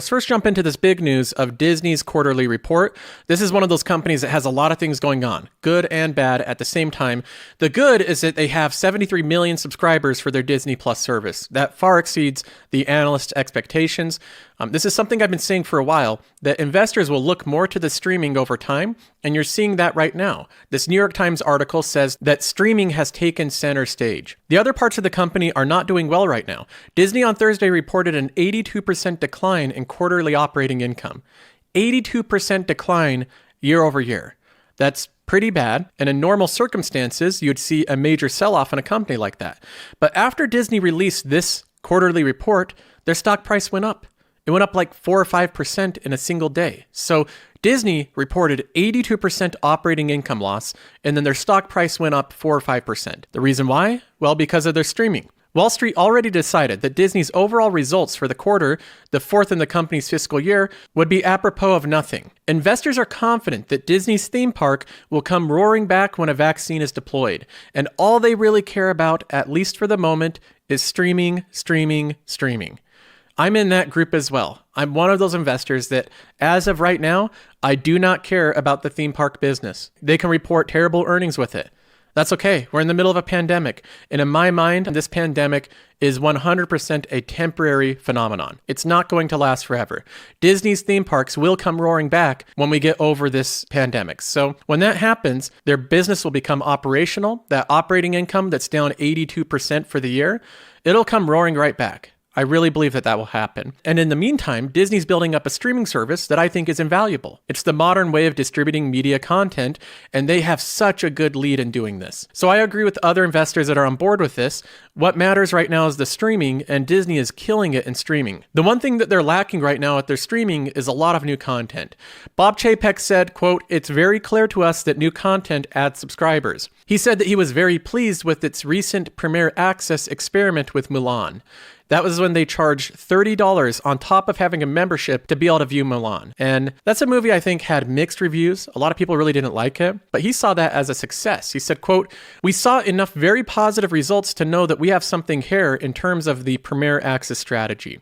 Let's first jump into this big news of Disney's quarterly report. This is one of those companies that has a lot of things going on, good and bad at the same time. The good is that they have 73 million subscribers for their Disney Plus service. That far exceeds the analysts' expectations. This is something I've been saying for a while, that investors will look more to the streaming over time, and you're seeing that right now. This New York Times article says that streaming has taken center stage. The other parts of the company are not doing well right now. Disney on Thursday reported an 82% decline in quarterly operating income. 82% decline year over year. That's pretty bad, and in normal circumstances, you'd see a major sell-off in a company like that. But after Disney released this quarterly report, their stock price went up. It went up like 4 or 5% in a single day. So Disney reported 82% operating income loss, and then their stock price went up 4 or 5%. The reason why? Well, because of their streaming. Wall Street already decided that Disney's overall results for the quarter, the fourth in the company's fiscal year, would be apropos of nothing. Investors are confident that Disney's theme park will come roaring back when a vaccine is deployed, and all they really care about, at least for the moment, is streaming, streaming, streaming. I'm in that group as well. I'm one of those investors that, as of right now, I do not care about the theme park business. They can report terrible earnings with it. That's okay. We're in the middle of a pandemic. And in my mind, this pandemic is 100% a temporary phenomenon. It's not going to last forever. Disney's theme parks will come roaring back when we get over this pandemic. So when that happens, their business will become operational. That operating income that's down 82% for the year, it'll come roaring right back. I really believe that will happen. And in the meantime, Disney's building up a streaming service that I think is invaluable. It's the modern way of distributing media content, and they have such a good lead in doing this. So I agree with other investors that are on board with this. What matters right now is the streaming, and Disney is killing it in streaming. The one thing that they're lacking right now at their streaming is a lot of new content. Bob Chapek said, quote, "It's very clear to us that new content adds subscribers." He said that he was very pleased with its recent Premier Access experiment with Mulan. That was when they charged $30 on top of having a membership to be able to view Mulan. And that's a movie I think had mixed reviews. A lot of people really didn't like it, but he saw that as a success. He said, quote, "We saw enough very positive results to know that we have something here in terms of the Premier Access strategy."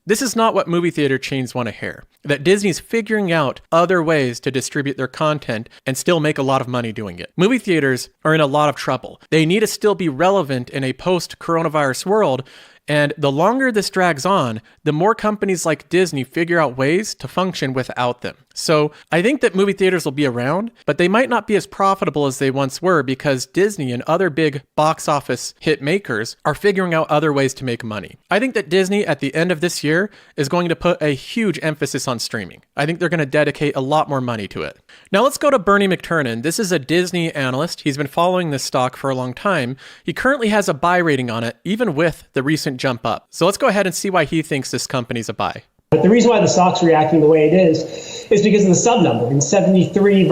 This is not what movie theater chains want to hear. That Disney's figuring out other ways to distribute their content and still make a lot of money doing it. Movie theaters are in a lot of trouble. They need to still be relevant in a post-coronavirus world. And the longer this drags on, the more companies like Disney figure out ways to function without them. So I think that movie theaters will be around, but they might not be as profitable as they once were because Disney and other big box office hit makers are figuring out other ways to make money. I think that Disney at the end of this year is going to put a huge emphasis on streaming. I think they're going to dedicate a lot more money to it. Now let's go to Bernie McTernan. This is a Disney analyst. He's been following this stock for a long time. He currently has a buy rating on it, even with the recent jump up. So let's go ahead and see why he thinks this company's a buy. But the reason why the stock's reacting the way it is because of the sub number. In 73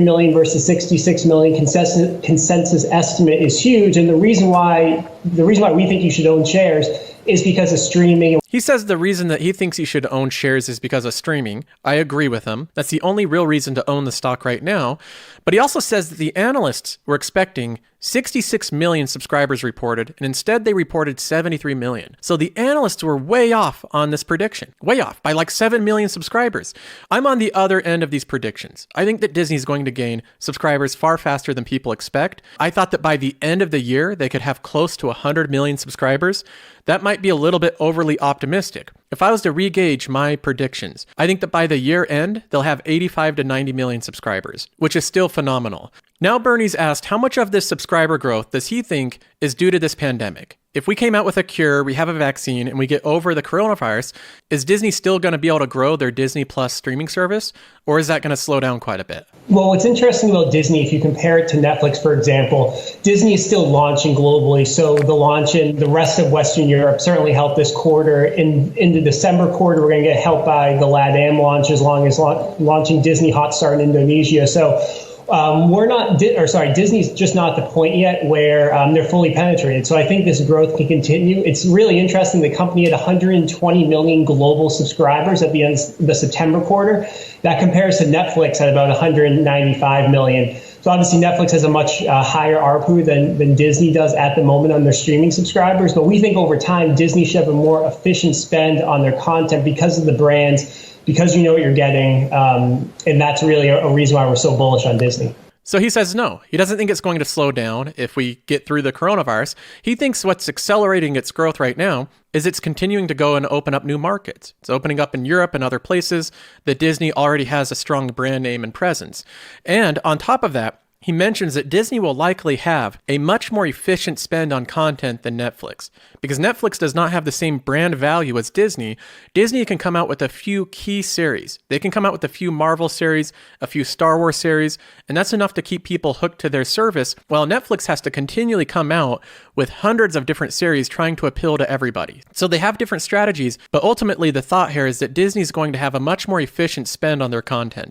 million versus 66 million consensus estimate is huge. And the reason why we think you should own shares is because of streaming. He says the reason that he thinks he should own shares is because of streaming. I agree with him. That's the only real reason to own the stock right now. But he also says that the analysts were expecting 66 million subscribers reported, and instead they reported 73 million. So the analysts were way off on this prediction. Way off by like 7 million subscribers. I'm on the other end of these predictions. I think that Disney's going to gain subscribers far faster than people expect. I thought that by the end of the year, they could have close to 100 million subscribers. That might be a little bit overly optimistic. If I was to re-gauge my predictions, I think that by the year end, they'll have 85 to 90 million subscribers, which is still phenomenal. Now Bernie's asked how much of this subscriber growth does he think is due to this pandemic? If we came out with a cure, we have a vaccine, and we get over the coronavirus, is Disney still going to be able to grow their Disney Plus streaming service, or is that going to slow down quite a bit? Well, what's interesting about Disney, if you compare it to Netflix, for example, Disney is still launching globally. So the launch in the rest of Western Europe certainly helped this quarter. In the December quarter, we're going to get helped by the LATAM launch, as long as launching Disney Hotstar in Indonesia. So Disney's just not at the point yet where they're fully penetrated. So I think this growth can continue. It's really interesting. The company had 120 million global subscribers at the end of the September quarter. That compares to Netflix at about 195 million. So obviously Netflix has a much higher ARPU than Disney does at the moment on their streaming subscribers. But we think over time, Disney should have a more efficient spend on their content because of the brands, because you know what you're getting. And that's really a reason why we're so bullish on Disney. So he says no. He doesn't think it's going to slow down if we get through the coronavirus. He thinks what's accelerating its growth right now is it's continuing to go and open up new markets. It's opening up in Europe and other places that Disney already has a strong brand name and presence. And on top of that, he mentions that Disney will likely have a much more efficient spend on content than Netflix. Because Netflix does not have the same brand value as Disney, Disney can come out with a few key series. They can come out with a few Marvel series, a few Star Wars series, and that's enough to keep people hooked to their service, while Netflix has to continually come out with hundreds of different series trying to appeal to everybody. So they have different strategies, but ultimately the thought here is that Disney's going to have a much more efficient spend on their content.